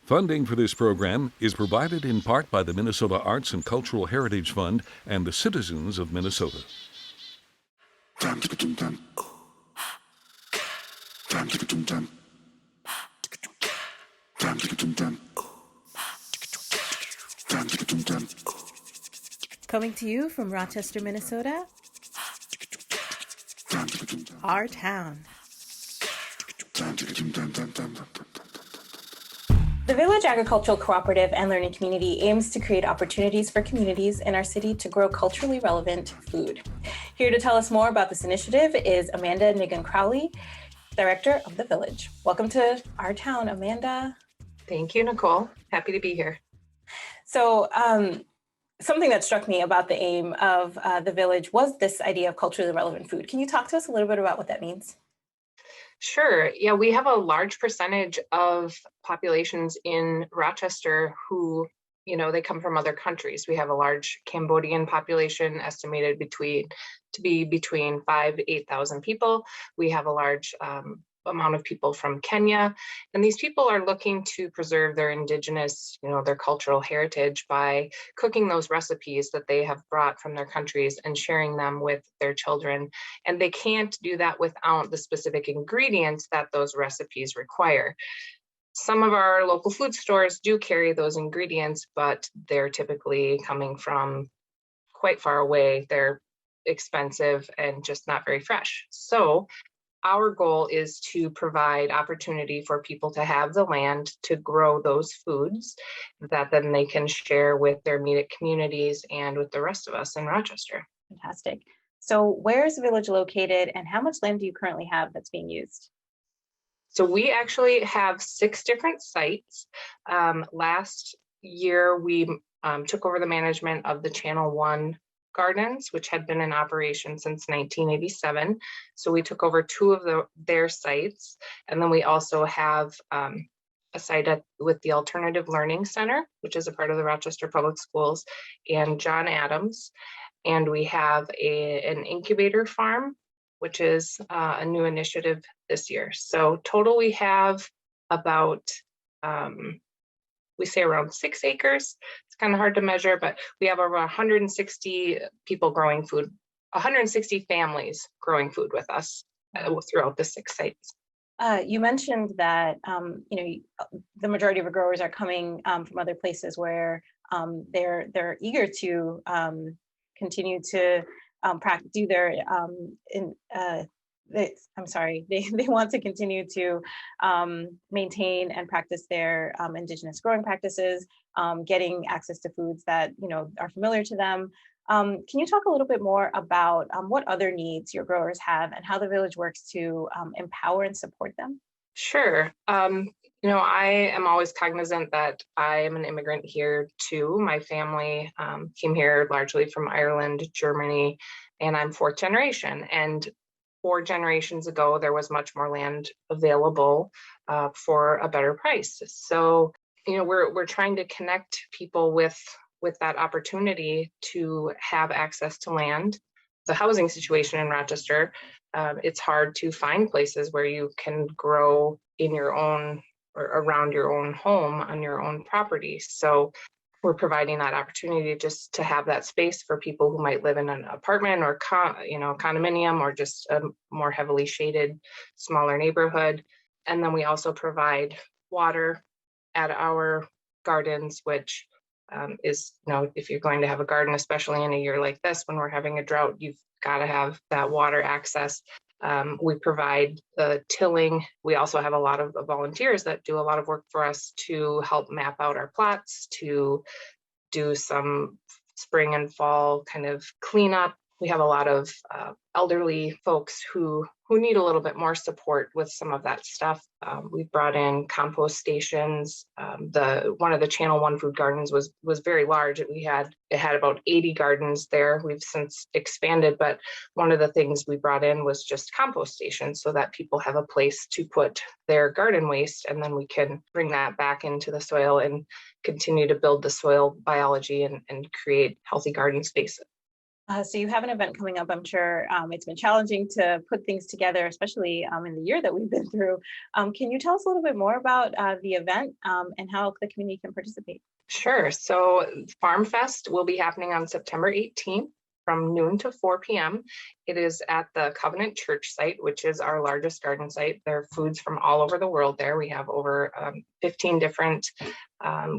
Funding for this program is provided in part by the Minnesota Arts and Cultural Heritage Fund and the citizens of Minnesota. Coming to you from Rochester, Minnesota, our town. The Village Agricultural Cooperative and Learning Community aims to create opportunities for communities in our city to grow culturally relevant food. Here to tell us more about this initiative is Amanda Nigan-Crowley, Director of the Village. Welcome to our town, Amanda. Thank you, Nicole. Happy to be here. So something that struck me about the aim of the Village was this idea of culturally relevant food. Can you talk to us a little bit about what that means? Sure. Yeah, we have a large percentage of populations in Rochester who, they come from other countries. We have a large Cambodian population estimated to be between 5,000 to 8,000 people. We have a large amount of people from Kenya, and these people are looking to preserve their indigenous, their cultural heritage by cooking those recipes that they have brought from their countries and sharing them with their children. And they can't do that without the specific ingredients that those recipes require. Some of our local food stores do carry those ingredients, but they're typically coming from quite far away. They're expensive and just not very fresh. So our goal is to provide opportunity for people to have the land to grow those foods that then they can share with their immediate communities and with the rest of us in Rochester. Fantastic. So where is the Village located and how much land do you currently have that's being used? So we actually have 6 different sites. Last year, we took over the management of the Channel 1 gardens, which had been in operation since 1987. So we took over 2 of their sites. And then we also have a site with the Alternative Learning Center, which is a part of the Rochester Public Schools, and John Adams. And we have an incubator farm, which is a new initiative this year. So total we have about, we say around 6 acres. It's kind of hard to measure, but we have over 160 people growing food, 160 families growing food with us throughout the 6 sites. You mentioned that the majority of our growers are coming from other places where they're eager to continue to do their they want to continue to maintain and practice their indigenous growing practices, getting access to foods that are familiar to them. Can you talk a little bit more about what other needs your growers have and how the Village works to empower and support them? Sure. I am always cognizant that I am an immigrant here too. My family came here largely from Ireland, Germany, and I'm 4th generation. And 4 generations ago, there was much more land available for a better price. So, we're trying to connect people with that opportunity to have access to land. The housing situation in Rochester, it's hard to find places where you can grow in your own or around your own home on your own property. So we're providing that opportunity just to have that space for people who might live in an apartment or condominium or just a more heavily shaded, smaller neighborhood. And then we also provide water at our gardens, which is, if you're going to have a garden, especially in a year like this, when we're having a drought, you've got to have that water access. We provide the tilling. We also have a lot of volunteers that do a lot of work for us to help map out our plots, to do some spring and fall kind of cleanup. We have a lot of elderly folks who need a little bit more support with some of that stuff. We've brought in compost stations. One of the Channel 1 food gardens was very large. It had about 80 gardens there. We've since expanded, but one of the things we brought in was just compost stations so that people have a place to put their garden waste, and then we can bring that back into the soil and continue to build the soil biology and create healthy garden spaces. So you have an event coming up. I'm sure it's been challenging to put things together, especially in the year that we've been through. Can you tell us a little bit more about the event and how the community can participate? Sure. So Farm Fest will be happening on September 18th from noon to 4 p.m. It is at the Covenant Church site, which is our largest garden site. There are foods from all over the world there. We have over 15 different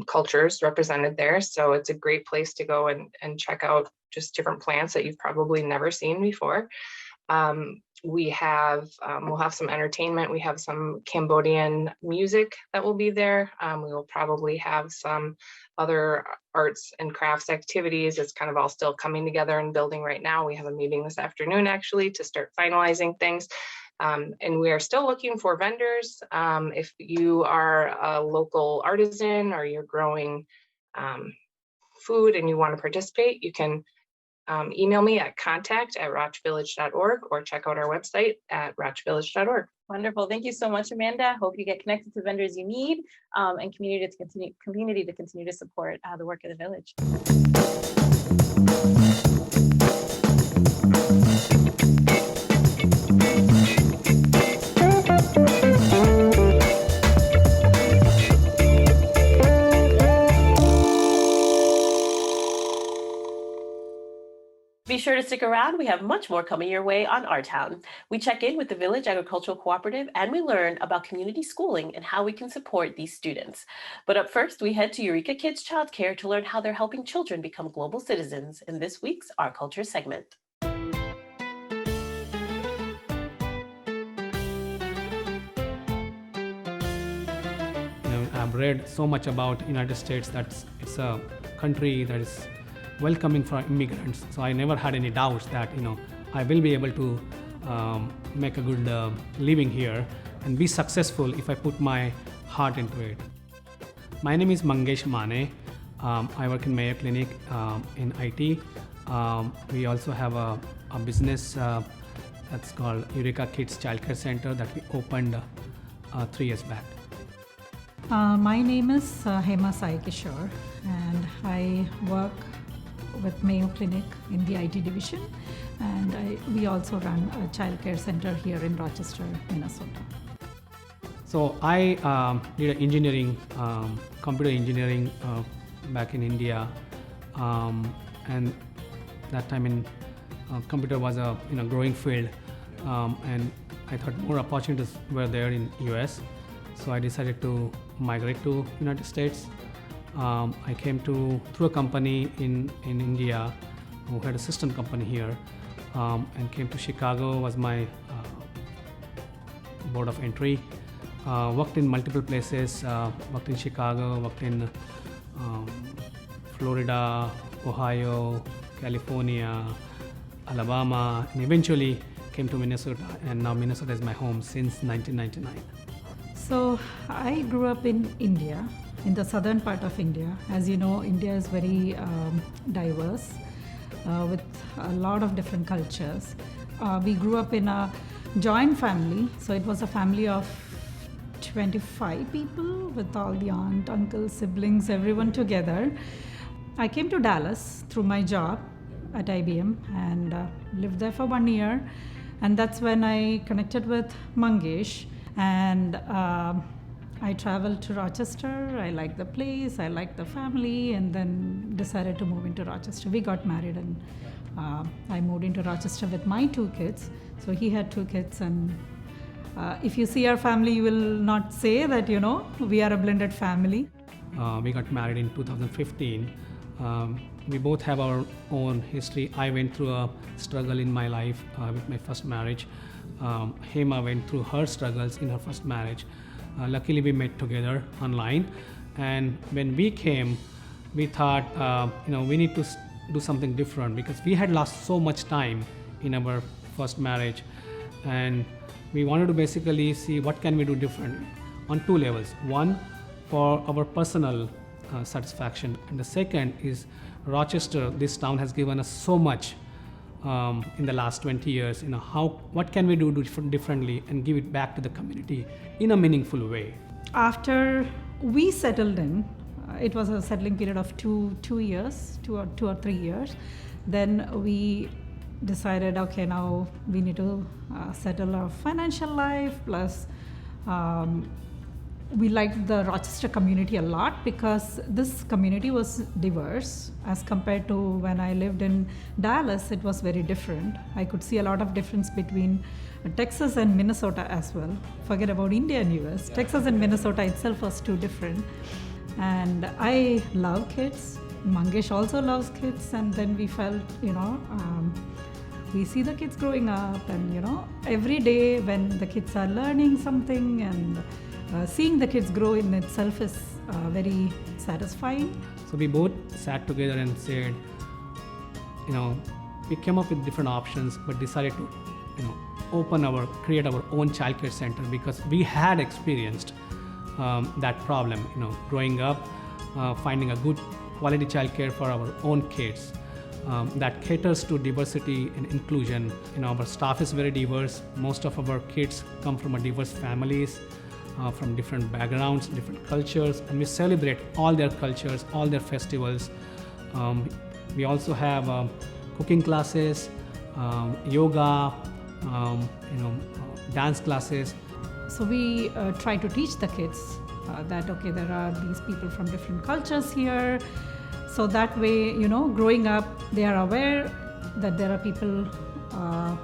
cultures represented there. So it's a great place to go and check out just different plants that you've probably never seen before. We'll have some entertainment. We have some Cambodian music that will be there. We will probably have some other arts and crafts activities. It's kind of all still coming together and building right now. We have a meeting this afternoon actually to start finalizing things. And we are still looking for vendors. If you are a local artisan or you're growing food and you want to participate, you can email me at contact@rochvillage.org or check out our website at rochvillage.org. Wonderful. Thank you so much, Amanda. Hope you get connected to vendors you need and community to continue to support the work of the village. Be sure to stick around. We have much more coming your way on Our Town. We check in with the Village Agricultural Cooperative and we learn about community schooling and how we can support these students. But up first, we head to Eureka Childcare to learn how they're helping children become global citizens in this week's Our Culture segment. I've read so much about United States that it's a country that is welcoming for immigrants. So I never had any doubts that I will be able to make a good living here and be successful if I put my heart into it. My name is Mangesh Mane. I work in Mayo Clinic in IT. We also have a business that's called Eureka Childcare Center that we opened 3 years back. My name is Hema Sai Kishore and I work with Mayo Clinic in the IT division, and we also run a childcare center here in Rochester, Minnesota. So I did engineering, computer engineering back in India, and that time in computer was a growing field, and I thought more opportunities were there in US, so I decided to migrate to United States. I came through a company in India who had a system company here, and came to Chicago, was my board of entry. Worked in multiple places, worked in Chicago, worked in Florida, Ohio, California, Alabama, and eventually came to Minnesota, and now Minnesota is my home since 1999. So I grew up in India, in the southern part of India. As you know, India is very diverse with a lot of different cultures. We grew up in a joint family, so it was a family of 25 people with all the aunt, uncles, siblings, everyone together. I came to Dallas through my job at IBM and lived there for 1 year, and that's when I connected with Mangesh, and I traveled to Rochester. I liked the place, I liked the family, and then decided to move into Rochester. We got married and I moved into Rochester with my 2 kids. So he had 2 kids, and if you see our family, you will not say that, we are a blended family. We got married in 2015. We both have our own history. I went through a struggle in my life with my first marriage. Hema went through her struggles in her first marriage. Luckily, we met together online, and when we came, we thought, we need to do something different because we had lost so much time in our first marriage, and we wanted to basically see what can we do different on 2 levels. One, for our personal satisfaction, and the second is Rochester. This town has given us so much in the last 20 years. What can we do differently and give it back to the community in a meaningful way? After we settled in, it was a settling period of two or 3 years. Then we decided, okay, now we need to settle our financial life, plus we liked the Rochester community a lot because this community was diverse as compared to when I lived in Dallas. It was very different. I could see a lot of difference between Texas and Minnesota as well. Forget about India and US. Texas and Minnesota itself was too different. And I love kids. Mangesh also loves kids. And then we felt, we see the kids growing up, and every day when the kids are learning something, and seeing the kids grow in itself is very satisfying. So we both sat together and said, we came up with different options, but decided to, create our own childcare center because we had experienced that problem, growing up, finding a good quality childcare for our own kids that caters to diversity and inclusion. Our staff is very diverse. Most of our kids come from diverse families, from different backgrounds, different cultures, and we celebrate all their cultures, all their festivals. We also have cooking classes, yoga, dance classes. So we try to teach the kids that, okay, there are these people from different cultures here. So that way, growing up, they are aware that there are people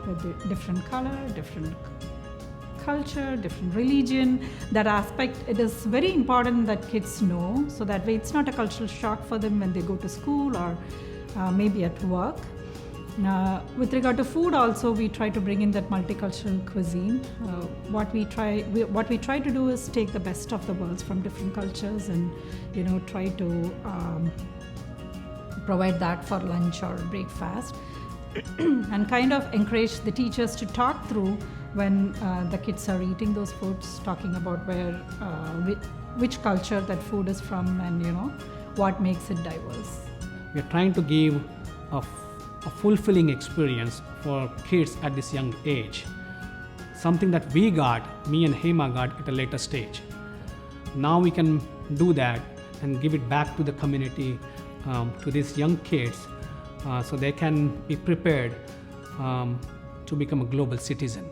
with different color, different culture, different religion. That aspect, it is very important that kids know, so that way it's not a cultural shock for them when they go to school or maybe at work. With regard to food also, we try to bring in that multicultural cuisine. What we try to do is take the best of the worlds from different cultures and try to provide that for lunch or breakfast and kind of encourage the teachers to talk through when the kids are eating those foods, talking about which culture that food is from and what makes it diverse. We are trying to give a fulfilling experience for kids at this young age, something that me and Hema got at a later stage. Now we can do that and give it back to the community, to these young kids, so they can be prepared to become a global citizen.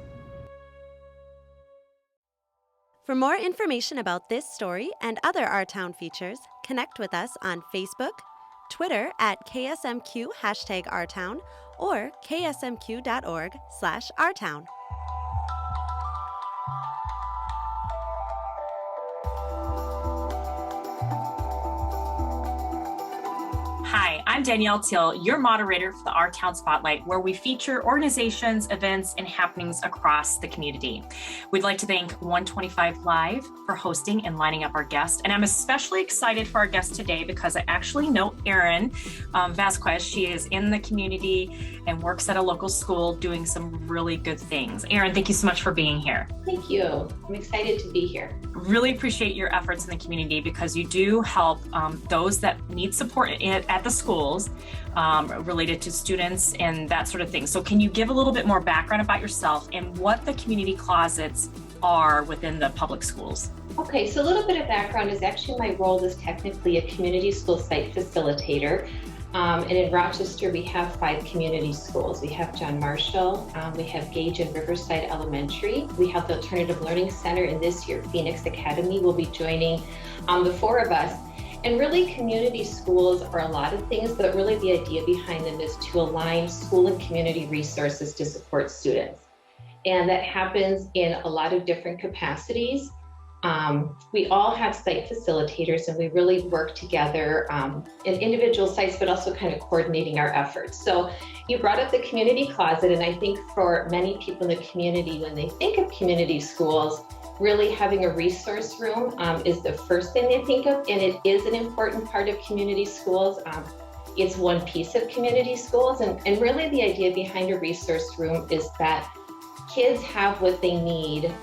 For more information about this story and other Our Town features, connect with us on Facebook, Twitter at KSMQ #OurTown, or ksmq.org/OurTown. Hi, I'm Danielle Teal, your moderator for the Our Town Spotlight, where we feature organizations, events, and happenings across the community. We'd like to thank 125 Live for hosting and lining up our guests. And I'm especially excited for our guest today because I actually know Erin Vasquez. She is in the community and works at a local school doing some really good things. Erin, thank you so much for being here. Thank you. I'm excited to be here. Really appreciate your efforts in the community because you do help those that need support at the schools related to students and that sort of thing. So can you give a little bit more background about yourself and what the community closets are within the public schools? Okay, so a little bit of background is actually my role is technically a community school site facilitator. And in Rochester, we have 5 community schools. We have John Marshall, we have Gage and Riverside Elementary. We have the Alternative Learning Center, and this year Phoenix Academy will be joining the 4 of us. And really, community schools are a lot of things, but really the idea behind them is to align school and community resources to support students. And that happens in a lot of different capacities. We all have site facilitators, and we really work together in individual sites, but also kind of coordinating our efforts. So you brought up the community closet, and I think for many people in the community, when they think of community schools, really having a resource room is the first thing they think of, and it is an important part of community schools. It's one piece of community schools, and really the idea behind a resource room is that kids have what they need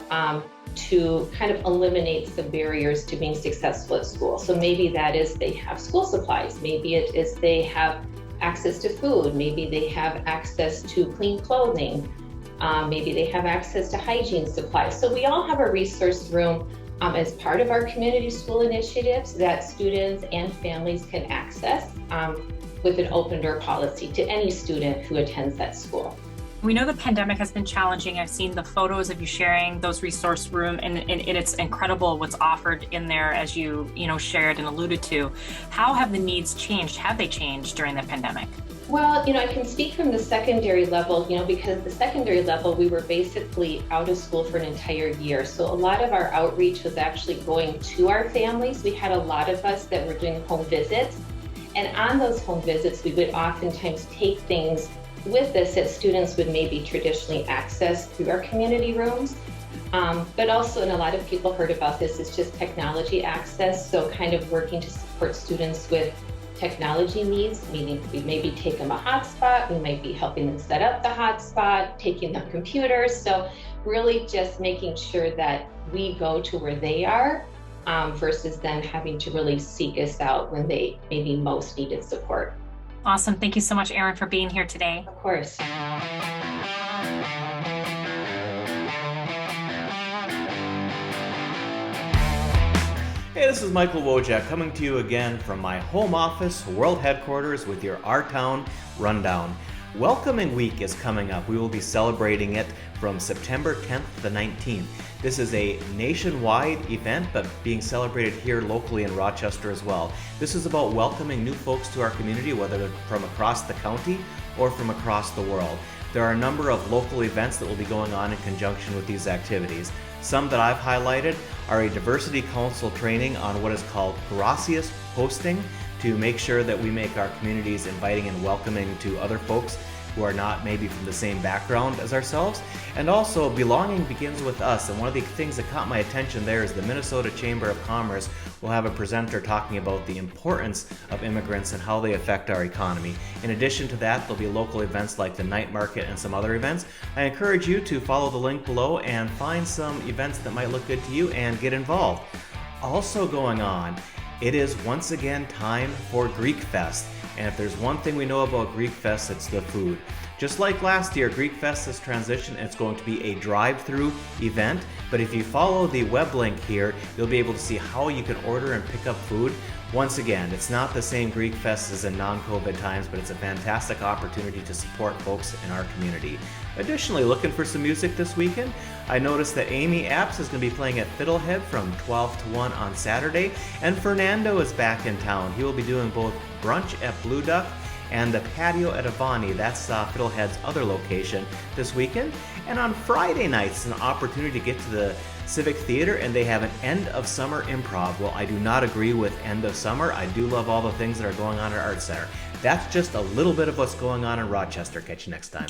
to kind of eliminate some barriers to being successful at school. So maybe that is they have school supplies, maybe it is they have access to food, maybe they have access to clean clothing, maybe they have access to hygiene supplies. So we all have a resource room as part of our community school initiatives that students and families can access. with an open door policy to any student who attends that school. We know the pandemic has been challenging. I've seen the photos of you sharing those resource room, and it's incredible what's offered in there, as you shared and alluded to. How have the needs changed? Have they changed during the pandemic? Well, I can speak from the secondary level, because the secondary level, we were basically out of school for an entire year. So a lot of our outreach was actually going to our families. We had a lot of us that were doing home visits. And on those home visits, we would oftentimes take things with us that students would maybe traditionally access through our community rooms. But also, and a lot of people heard about this, is just technology access. So kind of working to support students with technology needs, meaning we maybe take them a hotspot, we might be helping them set up the hotspot, taking them computers. So really just making sure that we go to where they are versus them having to really seek us out when they maybe most needed support. Awesome. Thank you so much, Erin, for being here today. Of course. Hey, this is Michael Wojak coming to you again from my home office, world headquarters, with your Our Town Rundown. Welcoming Week is coming up. We will be celebrating it from September 10th to the 19th. This is a nationwide event, but being celebrated here locally in Rochester as well. This is about welcoming new folks to our community, whether they're from across the county or from across the world. There are a number of local events that will be going on in conjunction with these activities. Some that I've highlighted are a diversity council training on what is called gracias hosting, to make sure that we make our communities inviting and welcoming to other folks who are not maybe from the same background as ourselves. And also, belonging begins with us. And one of the things that caught my attention there is the Minnesota Chamber of Commerce will have a presenter talking about the importance of immigrants and how they affect our economy. In addition to that, there'll be local events like the night market and some other events. I encourage you to follow the link below and find some events that might look good to you and get involved. Also going on, it is once again time for Greek Fest. And if there's one thing we know about Greek Fest, it's the food. Just like last year, Greek Fest has transitioned and it's going to be a drive-through event. But if you follow the web link here, you'll be able to see how you can order and pick up food. Once again, it's not the same Greek Fest as in non-COVID times, but it's a fantastic opportunity to support folks in our community. Additionally, looking for some music this weekend? I noticed that Amy Apps is going to be playing at Fiddlehead from 12 to 1 on Saturday, and Fernando is back in town. He will be doing both brunch at Blue Duck and the patio at Avani. That's Fiddlehead's other location this weekend. And on Friday nights, an opportunity to get to the Civic Theater, and they have an end of summer improv. Well, I do not agree with end of summer. I do love all the things that are going on at Art Center. That's just a little bit of what's going on in Rochester. Catch you next time.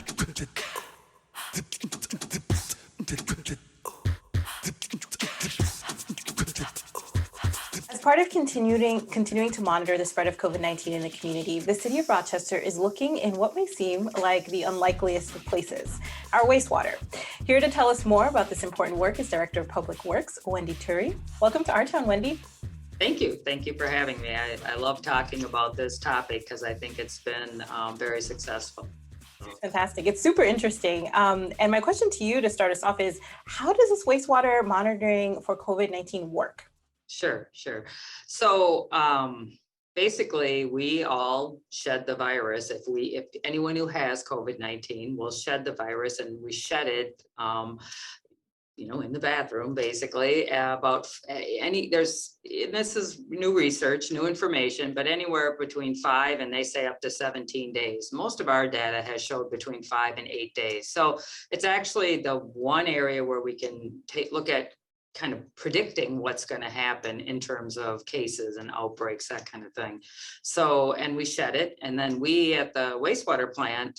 As part of continuing to monitor the spread of COVID-19 in the community, the City of Rochester is looking in what may seem like the unlikeliest of places, our wastewater. Here to tell us more about this important work is Director of Public Works, Wendy Turi. Welcome to Our Town, Wendy. Thank you. Thank you for having me. I love talking about this topic because I think it's been very successful. Fantastic. It's super interesting. And my question to you to start us off is, how does this wastewater monitoring for COVID-19 work? Sure. So basically, we all shed the virus. If anyone who has COVID-19 will shed the virus, and we shed it, in the bathroom, basically, this is new research, new information, but anywhere between 5 and they say up to 17 days. Most of our data has showed between 5 and 8 days. So it's actually the one area where we can look at kind of predicting what's going to happen in terms of cases and outbreaks, that kind of thing. So, and we shed it. And then we at the wastewater plant,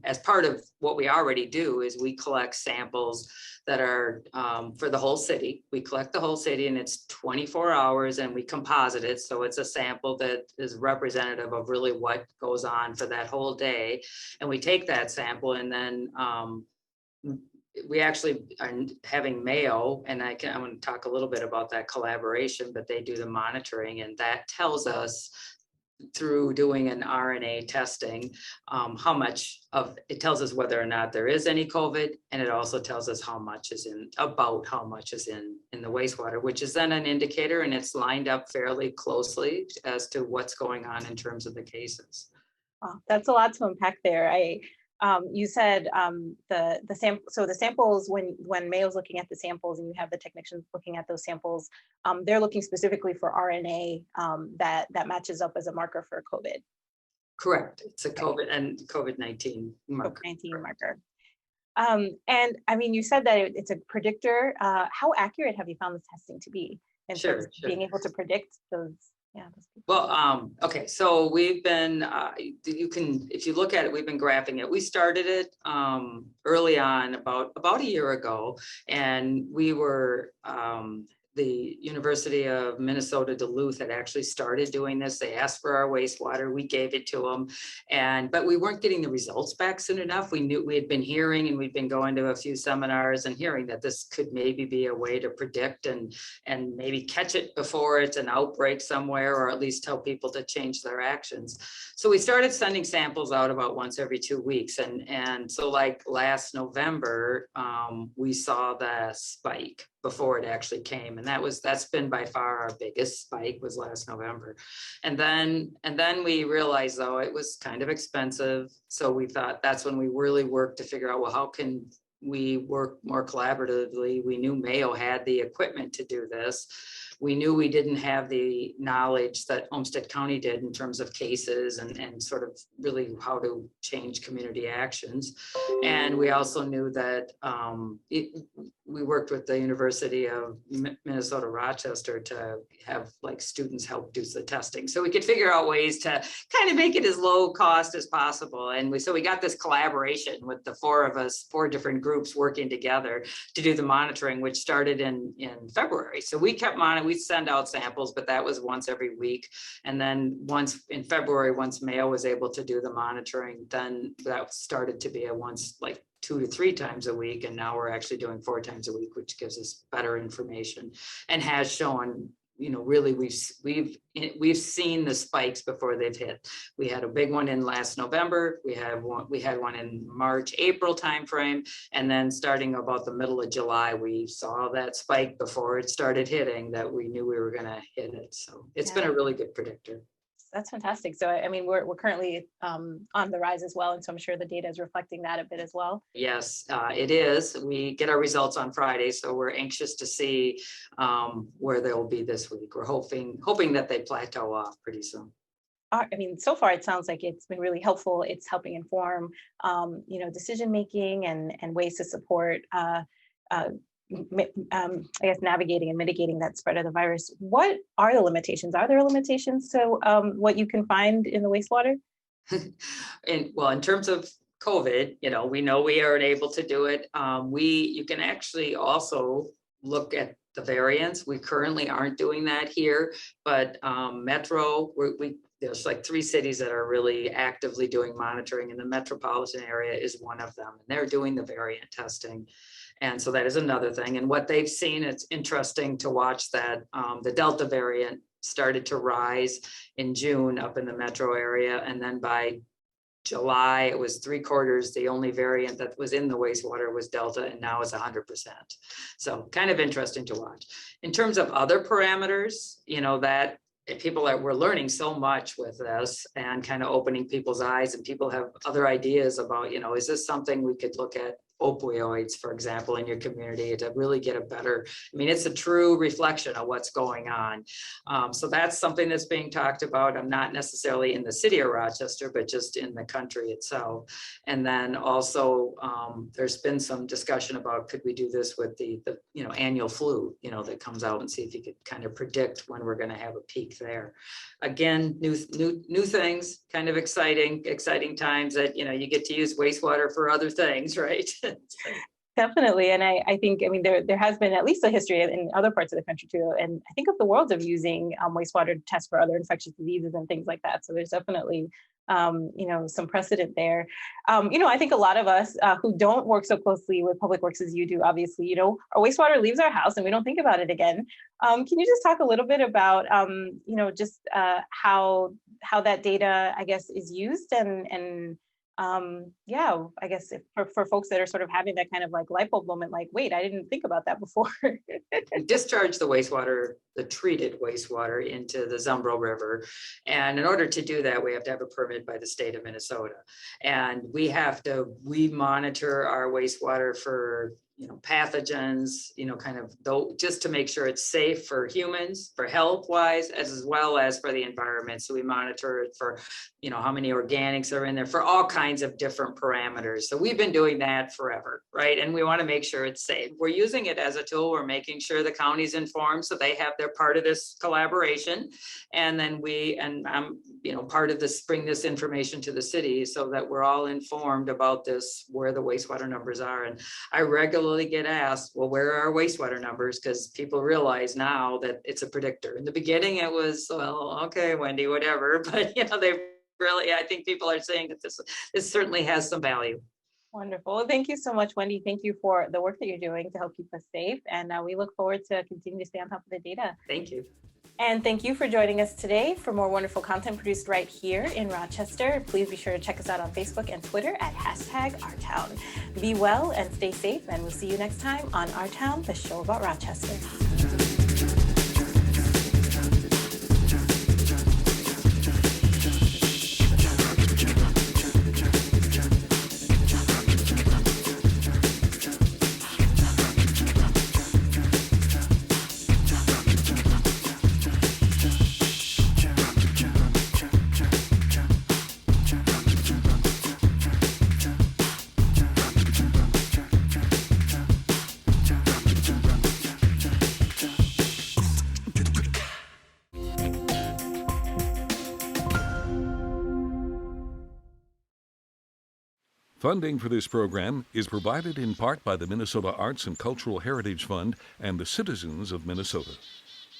as part of what we already do, is we collect samples that are for the whole city. We collect the whole city, and it's 24 hours, and we composite it. So it's a sample that is representative of really what goes on for that whole day. And we take that sample, and then we actually are having Mayo, and I'm going to talk a little bit about that collaboration, but they do the monitoring, and that tells us through doing an RNA testing, how much of it tells us whether or not there is any COVID, and it also tells us how much is in the wastewater, which is then an indicator, and it's lined up fairly closely as to what's going on in terms of the cases. Wow, that's a lot to unpack there. You said the samples, when Mayo's looking at the samples and you have the technicians looking at those samples, they're looking specifically for RNA that matches up as a marker for COVID. Correct. It's a COVID-19 marker. COVID-19 marker. And I mean, you said that it's a predictor. How accurate have you found this testing to be in terms of being able to predict those? Yeah. Well, okay, so we've been, if you look at it, we've been graphing it. We started it early on, about a year ago, and we were, the University of Minnesota Duluth had actually started doing this. They asked for our wastewater, we gave it to them, but we weren't getting the results back soon enough. We knew, we had been hearing, and we'd been going to a few seminars and hearing that this could maybe be a way to predict and maybe catch it before it's an outbreak somewhere, or at least tell people to change their actions. So we started sending samples out about once every 2 weeks. And so like last November, we saw the spike before it actually came. And that's been by far our biggest spike, was last November. And then we realized, though, it was kind of expensive. So we thought that's when we really worked to figure out, well, how can we work more collaboratively? We knew Mayo had the equipment to do this. We knew we didn't have the knowledge that Olmsted County did in terms of cases and sort of really how to change community actions. And we also knew that we worked with the University of Minnesota Rochester to have like students help do the testing. So we could figure out ways to kind of make it as low cost as possible. And so we got this collaboration with the four of us, 4 different groups working together to do the monitoring, which started in February. So we kept monitoring. We'd send out samples, but that was once every week. And then once in February, once Mayo was able to do the monitoring, then that started to be a once, like 2 to 3 times a week. And now we're actually doing 4 times a week, which gives us better information and has shown, you know, really we've seen the spikes before they've hit. We had a big one in last November. We had one in March, April timeframe, and then starting about the middle of July, we saw that spike before it started hitting, that we knew we were going to hit it. So it's been a really good predictor. That's fantastic. So, I mean, we're currently on the rise as well. And so I'm sure the data is reflecting that a bit as well. Yes, it is. We get our results on Friday, so we're anxious to see where they'll be this week. We're hoping that they plateau off pretty soon. I mean, so far it sounds like it's been really helpful. It's helping inform, decision making and ways to support I guess navigating and mitigating that spread of the virus. What are the limitations? Are there limitations to what you can find in the wastewater? In terms of COVID, we know we aren't able to do it. You can actually also look at the variants. We currently aren't doing that here, but Metro, there's like 3 cities that are really actively doing monitoring, and the metropolitan area is one of them. And they're doing the variant testing. And so that is another thing. And what they've seen, it's interesting to watch that the Delta variant started to rise in June up in the metro area. And then by July, it was 3/4. The only variant that was in the wastewater was Delta, and now it's 100%. So kind of interesting to watch. In terms of other parameters, that we're learning so much with this and kind of opening people's eyes, and people have other ideas about, is this something we could look at? Opioids, for example, in your community to really get a better, it's a true reflection of what's going on. So that's something that's being talked about. I'm not necessarily in the city of Rochester, but just in the country itself. And then also there's been some discussion about, could we do this with the annual flu, that comes out, and see if you could kind of predict when we're going to have a peak there. Again, new things, kind of exciting times that, you get to use wastewater for other things, right? Definitely. And I think, there has been at least a history in other parts of the country too. And I think of the world of using wastewater to test for other infectious diseases and things like that. So there's definitely, some precedent there. I think a lot of us who don't work so closely with public works as you do, obviously, our wastewater leaves our house and we don't think about it again. Can you just talk a little bit about, how that data, I guess, is used and yeah, I guess for folks that are sort of having that kind of like light bulb moment, like, wait, I didn't think about that before. We discharge the wastewater, the treated wastewater into the Zumbro River. And in order to do that, we have to have a permit by the state of Minnesota. And we monitor our wastewater for, pathogens, kind of though, just to make sure it's safe for humans, for health wise, as well as for the environment. So we monitor it for, how many organics are in there, for all kinds of different parameters. So we've been doing that forever, right? And we want to make sure it's safe. We're using it as a tool. We're making sure the county's informed, so they have their part of this collaboration. And then I'm, part of this, bring this information to the city so that we're all informed about this, where the wastewater numbers are. And I regularly get asked, well, where are our wastewater numbers? Because people realize now that it's a predictor. In the beginning, it was, well, okay, Wendy, whatever. But, I think people are saying that this certainly has some value. Wonderful. Well, thank you so much, Wendy. Thank you for the work that you're doing to help keep us safe. And we look forward to continuing to stay on top of the data. Thank you. And thank you for joining us today. For more wonderful content produced right here in Rochester, please be sure to check us out on Facebook and Twitter at #OurTown. Be well and stay safe, and we'll see you next time on Our Town, the show about Rochester. Funding for this program is provided in part by the Minnesota Arts and Cultural Heritage Fund and the citizens of Minnesota.